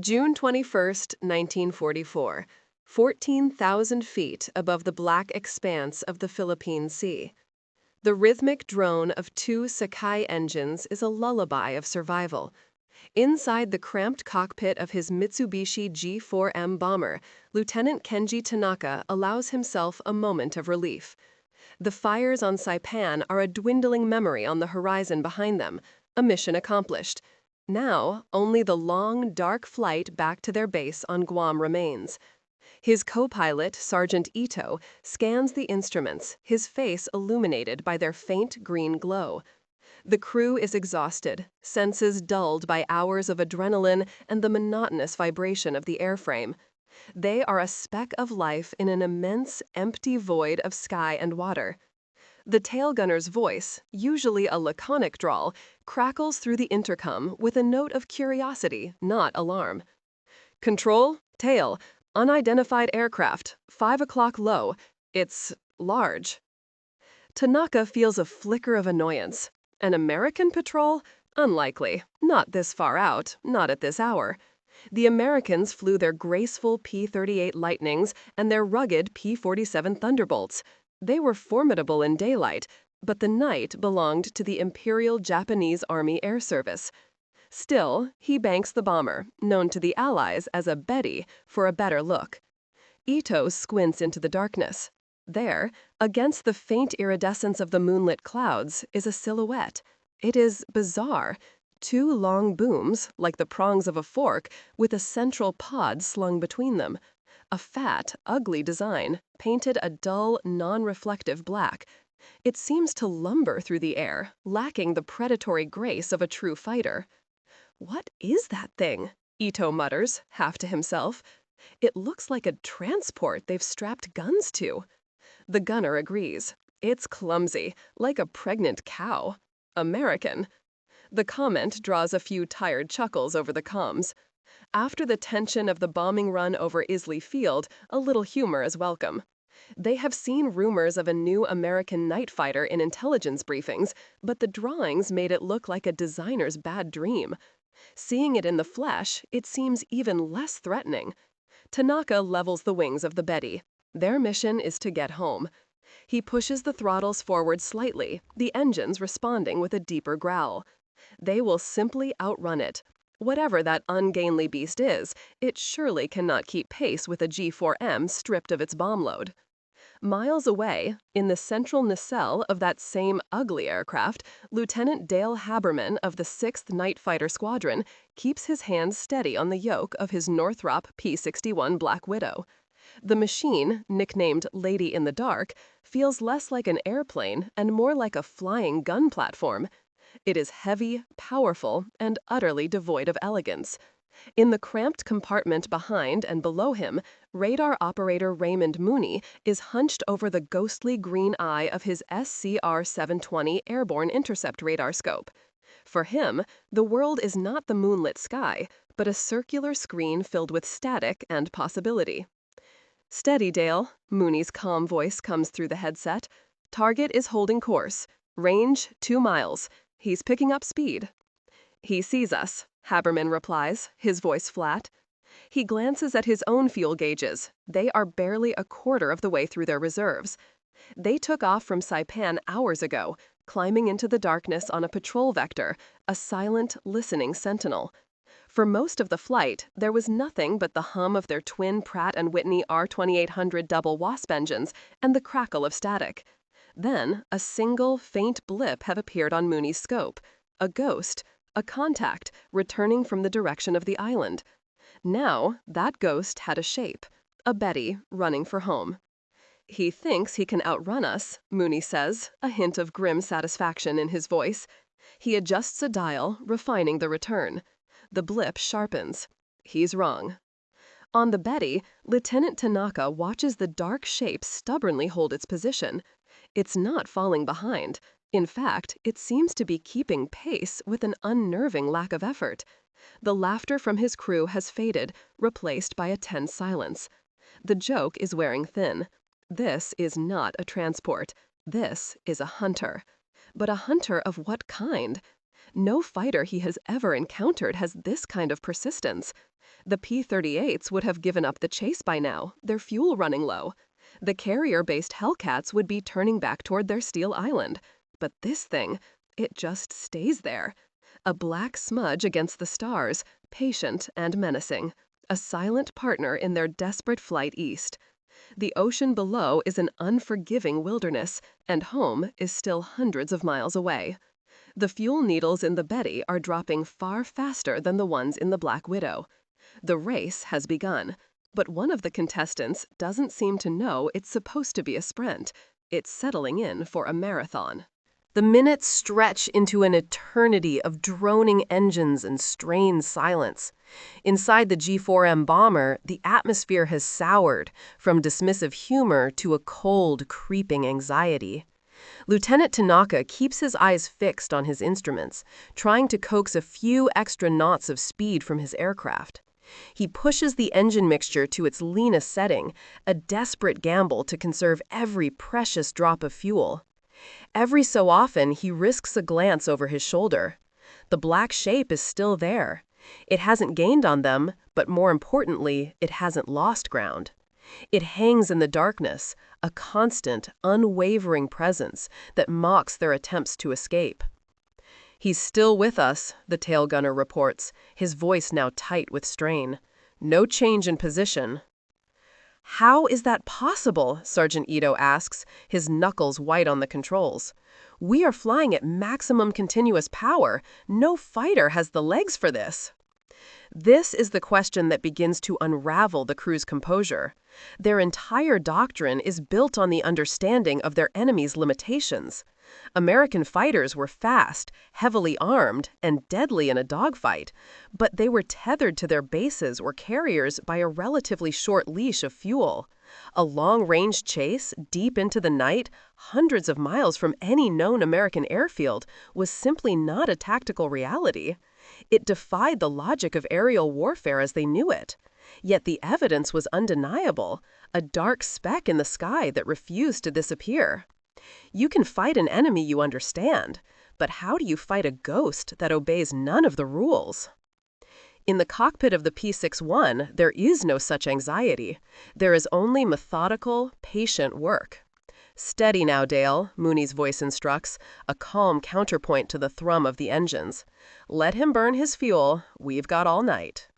June 21, 1944, 14,000 feet above the black expanse of the Philippine Sea. The rhythmic drone of two Sakai engines is a lullaby of survival. Inside the cramped cockpit of his Mitsubishi G4M bomber, Lieutenant Kenji Tanaka allows himself a moment of relief. The fires on Saipan are a dwindling memory on the horizon behind them, a mission accomplished. Now, only the long, dark flight back to their base on Guam remains. His co-pilot, Sergeant Ito, scans the instruments, his face illuminated by their faint green glow. The crew is exhausted, senses dulled by hours of adrenaline and the monotonous vibration of the airframe. They are a speck of life in an immense, empty void of sky and water. The tail gunner's voice, usually a laconic drawl, crackles through the intercom with a note of curiosity, not alarm. "Control, tail, unidentified aircraft, 5 o'clock low. It's large." Tanaka feels a flicker of annoyance. An American patrol? Unlikely. Not this far out, not at this hour. The Americans flew their graceful P-38 Lightnings and their rugged P-47 Thunderbolts. They were formidable in daylight, but the night belonged to the Imperial Japanese Army Air Service. Still, he banks the bomber, known to the Allies as a Betty, for a better look. Ito squints into the darkness. There, against the faint iridescence of the moonlit clouds, is a silhouette. It is bizarre. Two long booms, like the prongs of a fork, with a central pod slung between them. A fat, ugly design, painted a dull, non-reflective black. It seems to lumber through the air, lacking the predatory grace of a true fighter. "What is that thing?" Ito mutters, half to himself. "It looks like a transport they've strapped guns to." The gunner agrees. It's clumsy, like a pregnant cow. American. The comment draws a few tired chuckles over the comms. After the tension of the bombing run over Isley Field, a little humor is welcome. They have seen rumors of a new American night fighter in intelligence briefings, but the drawings made it look like a designer's bad dream. Seeing it in the flesh, it seems even less threatening. Tanaka levels the wings of the Betty. Their mission is to get home. He pushes the throttles forward slightly, the engines responding with a deeper growl. They will simply outrun it. Whatever that ungainly beast is, it surely cannot keep pace with a G4M stripped of its bomb load. Miles away, in the central nacelle of that same ugly aircraft, Lieutenant Dale Haberman of the 6th Night Fighter Squadron keeps his hands steady on the yoke of his Northrop P-61 Black Widow. The machine, nicknamed Lady in the Dark, feels less like an airplane and more like a flying gun platform. It is heavy, powerful, and utterly devoid of elegance. In the cramped compartment behind and below him, radar operator Raymond Mooney is hunched over the ghostly green eye of his SCR-720 airborne intercept radar scope. For him, the world is not the moonlit sky, but a circular screen filled with static and possibility. "Steady, Dale," Mooney's calm voice comes through the headset. "Target is holding course. Range 2 miles. He's picking up speed." "He sees us," Haberman replies, his voice flat. He glances at his own fuel gauges. They are barely a quarter of the way through their reserves. They took off from Saipan hours ago, climbing into the darkness on a patrol vector, a silent, listening sentinel. For most of the flight, there was nothing but the hum of their twin Pratt & Whitney R2800 double Wasp engines and the crackle of static. Then, a single, faint blip have appeared on Mooney's scope. A ghost, a contact, returning from the direction of the island. Now, that ghost had a shape. A Betty, running for home. "He thinks he can outrun us," Mooney says, a hint of grim satisfaction in his voice. He adjusts a dial, refining the return. The blip sharpens. He's wrong. On the Betty, Lieutenant Tanaka watches the dark shape stubbornly hold its position. It's not falling behind. In fact, it seems to be keeping pace with an unnerving lack of effort. The laughter from his crew has faded, replaced by a tense silence. The joke is wearing thin. This is not a transport. This is a hunter. But a hunter of what kind? No fighter he has ever encountered has this kind of persistence. The P-38s would have given up the chase by now, their fuel running low. The carrier-based Hellcats would be turning back toward their steel island. But this thing, it just stays there. A black smudge against the stars, patient and menacing. A silent partner in their desperate flight east. The ocean below is an unforgiving wilderness, and home is still hundreds of miles away. The fuel needles in the Betty are dropping far faster than the ones in the Black Widow. The race has begun, but one of the contestants doesn't seem to know it's supposed to be a sprint. It's settling in for a marathon. The minutes stretch into an eternity of droning engines and strained silence. Inside the G4M bomber, the atmosphere has soured from dismissive humor to a cold, creeping anxiety. Lieutenant Tanaka keeps his eyes fixed on his instruments, trying to coax a few extra knots of speed from his aircraft. He pushes the engine mixture to its leanest setting, a desperate gamble to conserve every precious drop of fuel. Every so often, he risks a glance over his shoulder. The black shape is still there. It hasn't gained on them, but more importantly, it hasn't lost ground. It hangs in the darkness, a constant, unwavering presence that mocks their attempts to escape. "He's still with us," the tail gunner reports, his voice now tight with strain. "No change in position." "How is that possible?" Sergeant Ito asks, his knuckles white on the controls. "We are flying at maximum continuous power. No fighter has the legs for this." This is the question that begins to unravel the crew's composure. Their entire doctrine is built on the understanding of their enemy's limitations. American fighters were fast, heavily armed, and deadly in a dogfight, but they were tethered to their bases or carriers by a relatively short leash of fuel. A long-range chase, deep into the night, hundreds of miles from any known American airfield, was simply not a tactical reality. It defied the logic of aerial warfare as they knew it. Yet the evidence was undeniable, a dark speck in the sky that refused to disappear. You can fight an enemy you understand, but how do you fight a ghost that obeys none of the rules? In the cockpit of the P-61, there is no such anxiety. There is only methodical, patient work. "Steady now, Dale," Mooney's voice instructs, a calm counterpoint to the thrum of the engines. "Let him burn his fuel. We've got all night."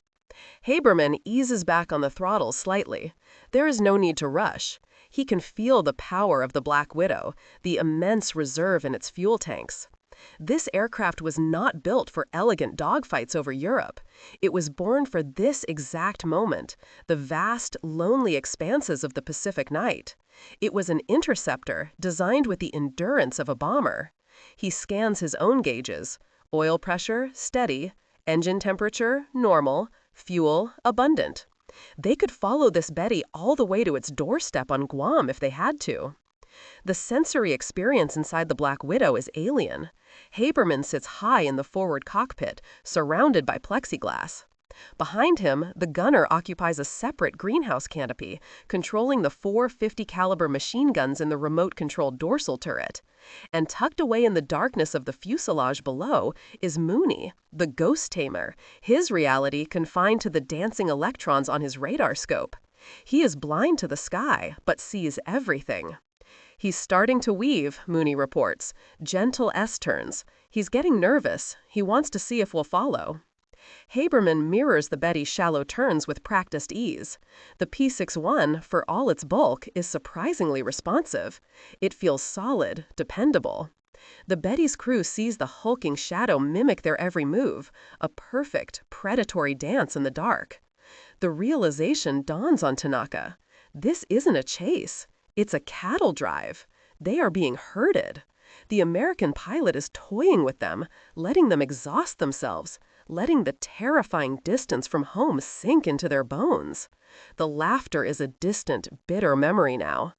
Haberman eases back on the throttle slightly. There is no need to rush. He can feel the power of the Black Widow, the immense reserve in its fuel tanks. This aircraft was not built for elegant dogfights over Europe. It was born for this exact moment, the vast, lonely expanses of the Pacific night. It was an interceptor designed with the endurance of a bomber. He scans his own gauges. Oil pressure, steady. Engine temperature, normal. Fuel, abundant. They could follow this Betty all the way to its doorstep on Guam if they had to. The sensory experience inside the Black Widow is alien. Haberman sits high in the forward cockpit, surrounded by plexiglass. Behind him, the gunner occupies a separate greenhouse canopy, controlling the 450 caliber machine guns in the remote-controlled dorsal turret. And tucked away in the darkness of the fuselage below is Mooney, the ghost tamer, his reality confined to the dancing electrons on his radar scope. He is blind to the sky, but sees everything. "He's starting to weave," Mooney reports. "Gentle S-turns. He's getting nervous. He wants to see if we'll follow." Haberman mirrors the Betty's shallow turns with practiced ease. The P-61, for all its bulk, is surprisingly responsive. It feels solid, dependable. The Betty's crew sees the hulking shadow mimic their every move, a perfect, predatory dance in the dark. The realization dawns on Tanaka. This isn't a chase. It's a cattle drive. They are being herded. The American pilot is toying with them, letting them exhaust themselves, letting the terrifying distance from home sink into their bones. The laughter is a distant, bitter memory now.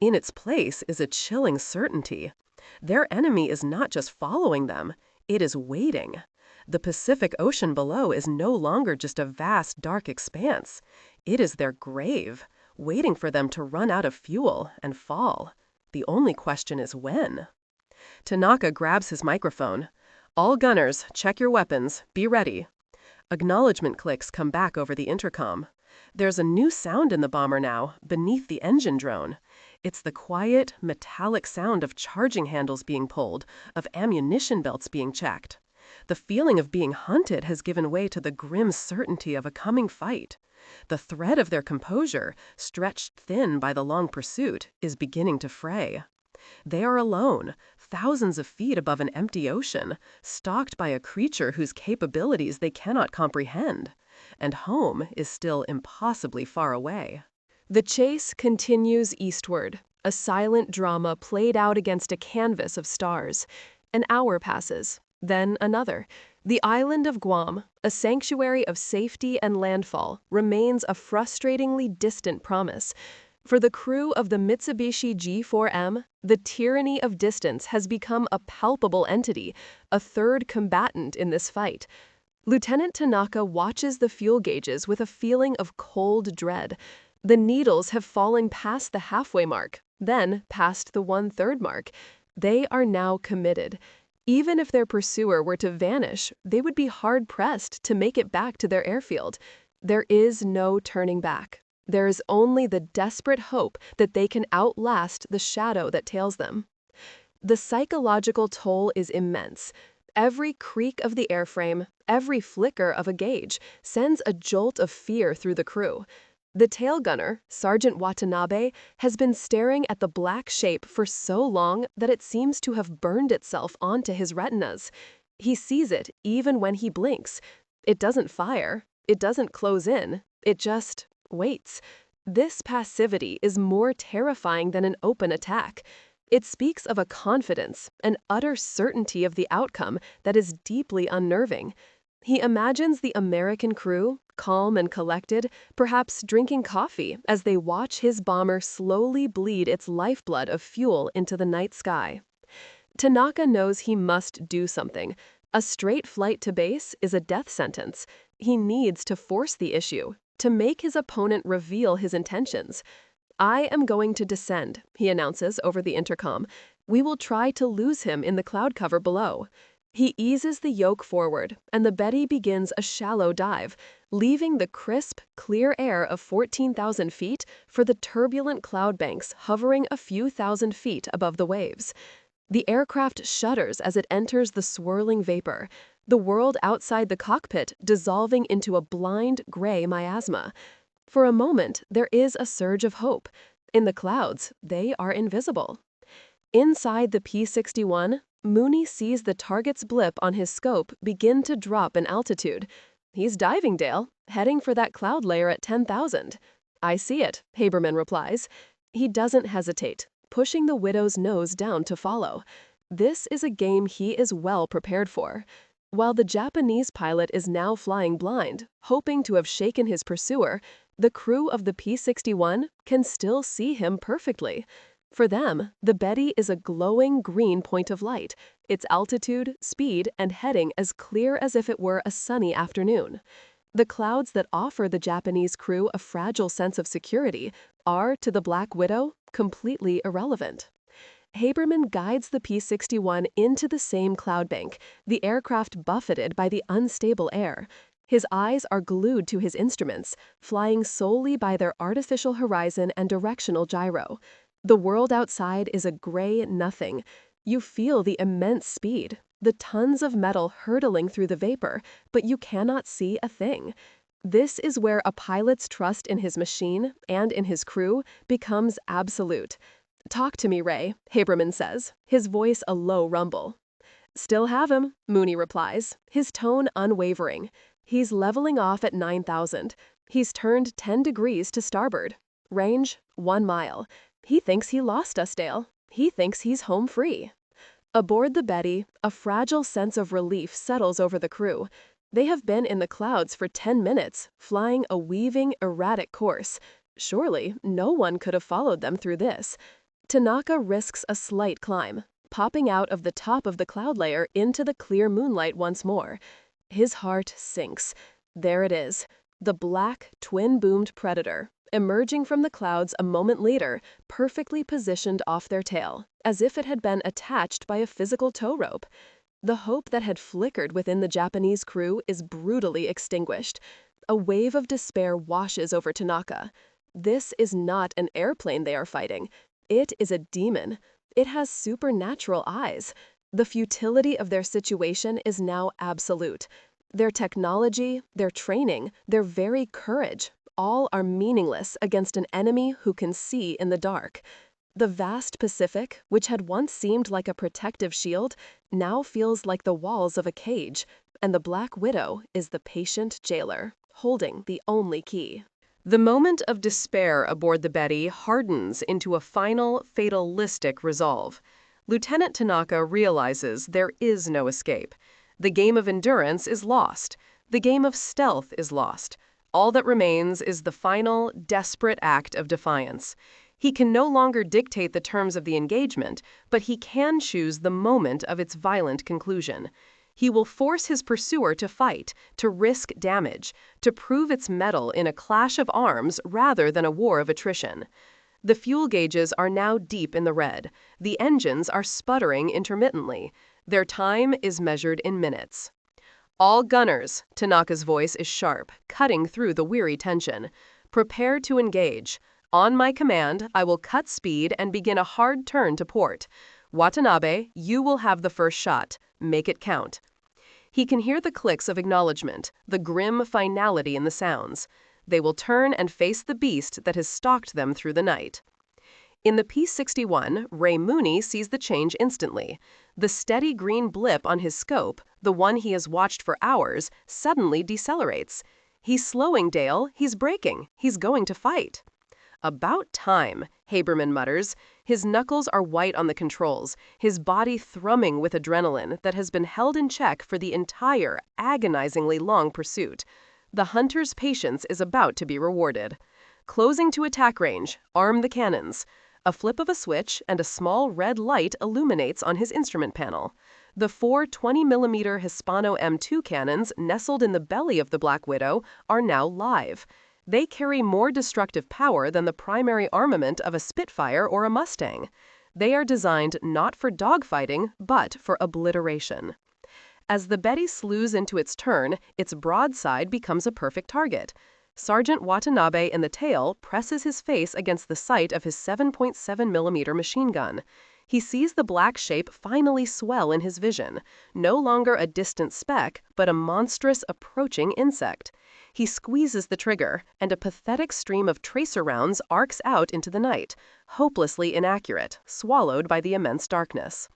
In its place is a chilling certainty. Their enemy is not just following them, it is waiting. The Pacific Ocean below is no longer just a vast, dark expanse. It is their grave, waiting for them to run out of fuel and fall. The only question is when. Tanaka grabs his microphone. "All gunners, check your weapons. Be ready." Acknowledgement clicks come back over the intercom. There's a new sound in the bomber now, beneath the engine drone. It's the quiet, metallic sound of charging handles being pulled, of ammunition belts being checked. The feeling of being hunted has given way to the grim certainty of a coming fight. The thread of their composure, stretched thin by the long pursuit, is beginning to fray. They are alone, thousands of feet above an empty ocean, stalked by a creature whose capabilities they cannot comprehend. And home is still impossibly far away. The chase continues eastward, a silent drama played out against a canvas of stars. An hour passes, then another. The island of Guam, a sanctuary of safety and landfall, remains a frustratingly distant promise. For the crew of the Mitsubishi G4M, the tyranny of distance has become a palpable entity, a third combatant in this fight. Lieutenant Tanaka watches the fuel gauges with a feeling of cold dread. The needles have fallen past the halfway mark, then past the 1/3 mark. They are now committed. Even if their pursuer were to vanish, they would be hard-pressed to make it back to their airfield. There is no turning back. There is only the desperate hope that they can outlast the shadow that tails them. The psychological toll is immense. Every creak of the airframe, every flicker of a gauge, sends a jolt of fear through the crew. The tail gunner, Sergeant Watanabe, has been staring at the black shape for so long that it seems to have burned itself onto his retinas. He sees it even when he blinks. It doesn't fire. It doesn't close in. It just waits. This passivity is more terrifying than an open attack. It speaks of a confidence, an utter certainty of the outcome that is deeply unnerving. He imagines the American crew, calm and collected, perhaps drinking coffee as they watch his bomber slowly bleed its lifeblood of fuel into the night sky. Tanaka knows he must do something. A straight flight to base is a death sentence. He needs to force the issue, to make his opponent reveal his intentions. "I am going to descend," he announces over the intercom. "We will try to lose him in the cloud cover below." He eases the yoke forward, and the Betty begins a shallow dive, leaving the crisp, clear air of 14,000 feet for the turbulent cloud banks hovering a few thousand feet above the waves. The aircraft shudders as it enters the swirling vapor, the world outside the cockpit dissolving into a blind, gray miasma. For a moment, there is a surge of hope. In the clouds, they are invisible. Inside the P-61, Mooney sees the target's blip on his scope begin to drop in altitude. "He's diving, Dale, heading for that cloud layer at 10,000. "I see it," Haberman replies. He doesn't hesitate, pushing the Widow's nose down to follow. This is a game he is well prepared for. While the Japanese pilot is now flying blind, hoping to have shaken his pursuer, the crew of the P-61 can still see him perfectly. For them, the Betty is a glowing green point of light, its altitude, speed, and heading as clear as if it were a sunny afternoon. The clouds that offer the Japanese crew a fragile sense of security are, to the Black Widow, completely irrelevant. Haberman guides the P-61 into the same cloud bank, the aircraft buffeted by the unstable air. His eyes are glued to his instruments, flying solely by their artificial horizon and directional gyro. The world outside is a gray nothing. You feel the immense speed, the tons of metal hurtling through the vapor, but you cannot see a thing. This is where a pilot's trust in his machine and in his crew becomes absolute. "Talk to me, Ray," Haberman says, his voice a low rumble. "Still have him," Mooney replies, his tone unwavering. He's leveling off at 9,000. He's turned 10 degrees to starboard. Range, 1 mile. He thinks he lost us, Dale. He thinks he's home free. Aboard the Betty, a fragile sense of relief settles over the crew. They have been in the clouds for 10 minutes, flying a weaving, erratic course. Surely, no one could have followed them through this. Tanaka risks a slight climb, popping out of the top of the cloud layer into the clear moonlight once more. His heart sinks. There it is, the black, twin-boomed Predator, emerging from the clouds a moment later, perfectly positioned off their tail, as if it had been attached by a physical tow rope. The hope that had flickered within the Japanese crew is brutally extinguished. A wave of despair washes over Tanaka. This is not an airplane they are fighting. It is a demon. It has supernatural eyes. The futility of their situation is now absolute. Their technology, their training, their very courage, all are meaningless against an enemy who can see in the dark. The vast Pacific, which had once seemed like a protective shield, now feels like the walls of a cage, and the Black Widow is the patient jailer, holding the only key. The moment of despair aboard the Betty hardens into a final, fatalistic resolve. Lieutenant Tanaka realizes there is no escape. The game of endurance is lost. The game of stealth is lost. All that remains is the final, desperate act of defiance. He can no longer dictate the terms of the engagement, but he can choose the moment of its violent conclusion. He will force his pursuer to fight, to risk damage, to prove its mettle in a clash of arms rather than a war of attrition. The fuel gauges are now deep in the red. The engines are sputtering intermittently. Their time is measured in minutes. All gunners, Tanaka's voice is sharp, cutting through the weary tension. Prepare to engage. On my command, I will cut speed and begin a hard turn to port. Watanabe, you will have the first shot. Make it count. He can hear the clicks of acknowledgement, the grim finality in the sounds. They will turn and face the beast that has stalked them through the night. In the P-61, Ray Mooney sees the change instantly. The steady green blip on his scope, the one he has watched for hours, suddenly decelerates. He's slowing, Dale. He's braking. He's going to fight. About time, Haberman mutters. His knuckles are white on the controls, his body thrumming with adrenaline that has been held in check for the entire, agonizingly long pursuit. The hunter's patience is about to be rewarded. Closing to attack range, arm the cannons. A flip of a switch and a small red light illuminates on his instrument panel. The four 20mm Hispano M2 cannons nestled in the belly of the Black Widow are now live. They carry more destructive power than the primary armament of a Spitfire or a Mustang. They are designed not for dogfighting, but for obliteration. As the Betty slews into its turn, its broadside becomes a perfect target. Sergeant Watanabe in the tail presses his face against the sight of his 7.7mm machine gun. He sees the black shape finally swell in his vision, no longer a distant speck, but a monstrous approaching insect. He squeezes the trigger, and a pathetic stream of tracer rounds arcs out into the night, hopelessly inaccurate, swallowed by the immense darkness.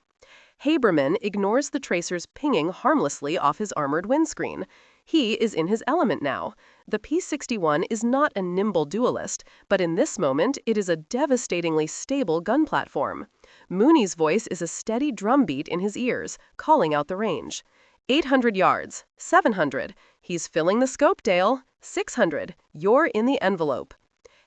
Haberman ignores the tracers pinging harmlessly off his armored windscreen. He is in his element now. The P-61 is not a nimble duelist, but in this moment it is a devastatingly stable gun platform. Mooney's voice is a steady drumbeat in his ears, calling out the range. 800 yards, 700. He's filling the scope, Dale. 600. You're in the envelope.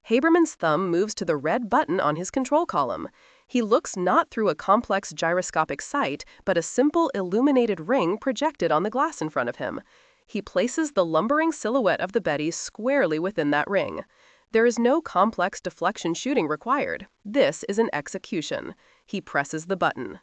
Haberman's thumb moves to the red button on his control column. He looks not through a complex gyroscopic sight, but a simple illuminated ring projected on the glass in front of him. He places the lumbering silhouette of the Betty squarely within that ring. There is no complex deflection shooting required. This is an execution. He presses the button.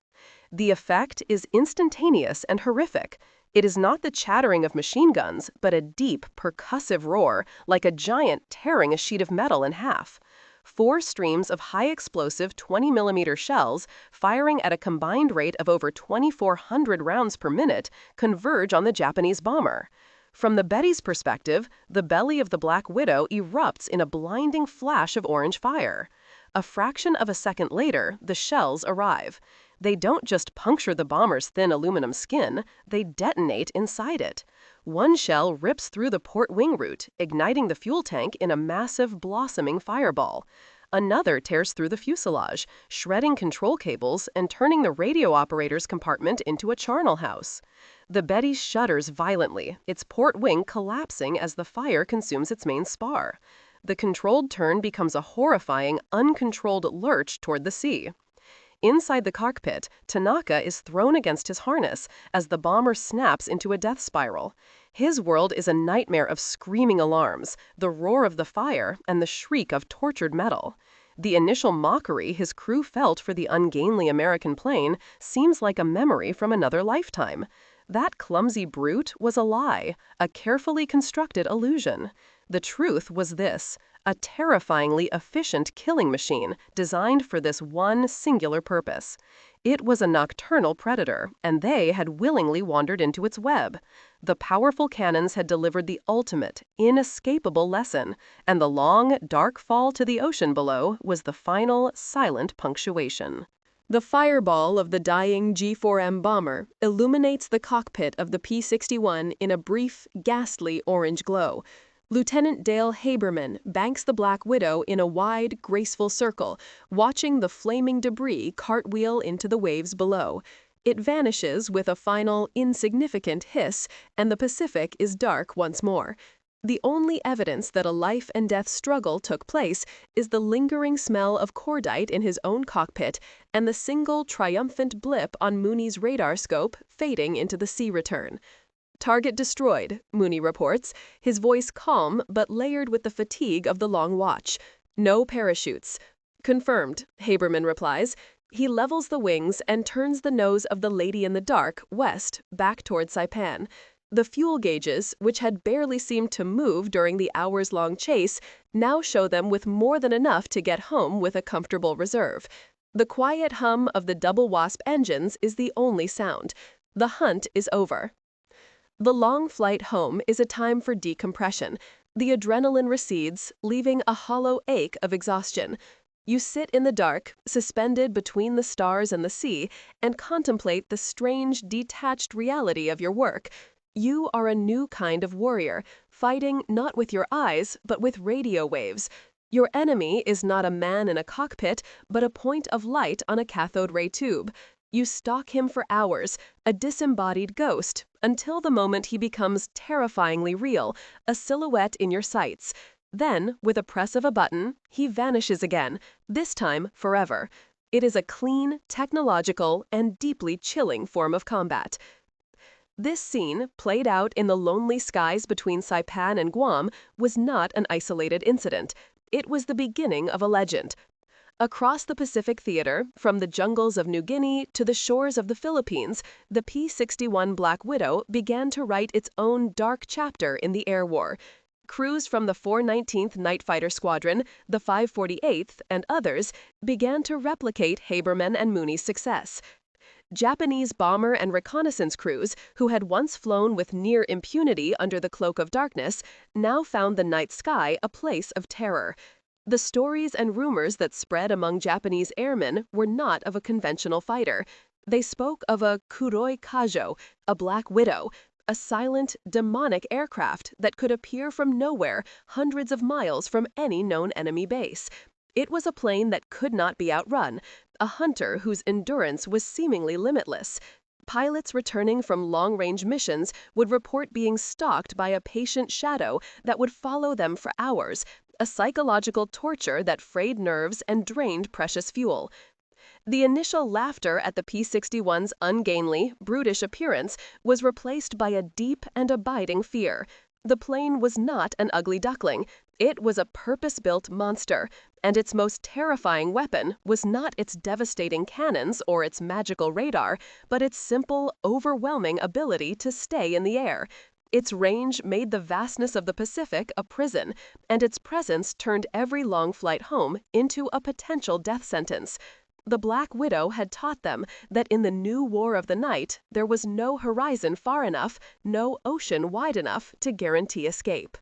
The effect is instantaneous and horrific. It is not the chattering of machine guns, but a deep, percussive roar, like a giant tearing a sheet of metal in half. 4 streams of high-explosive 20mm shells, firing at a combined rate of over 2,400 rounds per minute, converge on the Japanese bomber. From the Betty's perspective, the belly of the Black Widow erupts in a blinding flash of orange fire. A fraction of a second later, the shells arrive. They don't just puncture the bomber's thin aluminum skin, they detonate inside it. One shell rips through the port wing root, igniting the fuel tank in a massive, blossoming fireball. Another tears through the fuselage, shredding control cables and turning the radio operator's compartment into a charnel house. The Betty shudders violently, its port wing collapsing as the fire consumes its main spar. The controlled turn becomes a horrifying, uncontrolled lurch toward the sea. Inside the cockpit, Tanaka is thrown against his harness as the bomber snaps into a death spiral. His world is a nightmare of screaming alarms, the roar of the fire, and the shriek of tortured metal. The initial mockery his crew felt for the ungainly American plane seems like a memory from another lifetime. That clumsy brute was a lie, a carefully constructed illusion. The truth was this: a terrifyingly efficient killing machine designed for this one singular purpose. It was a nocturnal predator, and they had willingly wandered into its web. The powerful cannons had delivered the ultimate, inescapable lesson, and the long, dark fall to the ocean below was the final, silent punctuation. The fireball of the dying G-4M bomber illuminates the cockpit of the P-61 in a brief, ghastly orange glow. Lieutenant Dale Haberman banks the Black Widow in a wide, graceful circle, watching the flaming debris cartwheel into the waves below. It vanishes with a final, insignificant hiss, and the Pacific is dark once more. The only evidence that a life-and-death struggle took place is the lingering smell of cordite in his own cockpit and the single triumphant blip on Mooney's radar scope fading into the sea return. "Target destroyed," Mooney reports, his voice calm but layered with the fatigue of the long watch. "No parachutes." "Confirmed," Haberman replies. He levels the wings and turns the nose of the Lady in the Dark west, back toward Saipan. The fuel gauges, which had barely seemed to move during the hours-long chase, now show them with more than enough to get home with a comfortable reserve. The quiet hum of the double wasp engines is the only sound. The hunt is over. The long flight home is a time for decompression. The adrenaline recedes, leaving a hollow ache of exhaustion. You sit in the dark, suspended between the stars and the sea, and contemplate the strange, detached reality of your work. You are a new kind of warrior, fighting not with your eyes, but with radio waves. Your enemy is not a man in a cockpit, but a point of light on a cathode ray tube. You stalk him for hours, a disembodied ghost, until the moment he becomes terrifyingly real, a silhouette in your sights. Then, with a press of a button, he vanishes again, this time forever. It is a clean, technological, and deeply chilling form of combat. This scene, played out in the lonely skies between Saipan and Guam, was not an isolated incident. It was the beginning of a legend. Across the Pacific theater, from the jungles of New Guinea to the shores of the Philippines, the P-61 Black Widow began to write its own dark chapter in the air war. Crews from the 419th Night Fighter Squadron, the 548th, and others began to replicate Haberman and Mooney's success. Japanese bomber and reconnaissance crews, who had once flown with near impunity under the cloak of darkness, now found the night sky a place of terror. The stories and rumors that spread among Japanese airmen were not of a conventional fighter. They spoke of a Kuroi Kajo, a Black Widow, a silent, demonic aircraft that could appear from nowhere, hundreds of miles from any known enemy base. It was a plane that could not be outrun, a hunter whose endurance was seemingly limitless. Pilots returning from long-range missions would report being stalked by a patient shadow that would follow them for hours, a psychological torture that frayed nerves and drained precious fuel. The initial laughter at the P-61's ungainly, brutish appearance was replaced by a deep and abiding fear. The plane was not an ugly duckling. It was a purpose-built monster, and its most terrifying weapon was not its devastating cannons or its magical radar, but its simple, overwhelming ability to stay in the air. Its range made the vastness of the Pacific a prison, and its presence turned every long flight home into a potential death sentence. The Black Widow had taught them that in the new war of the night, there was no horizon far enough, no ocean wide enough to guarantee escape.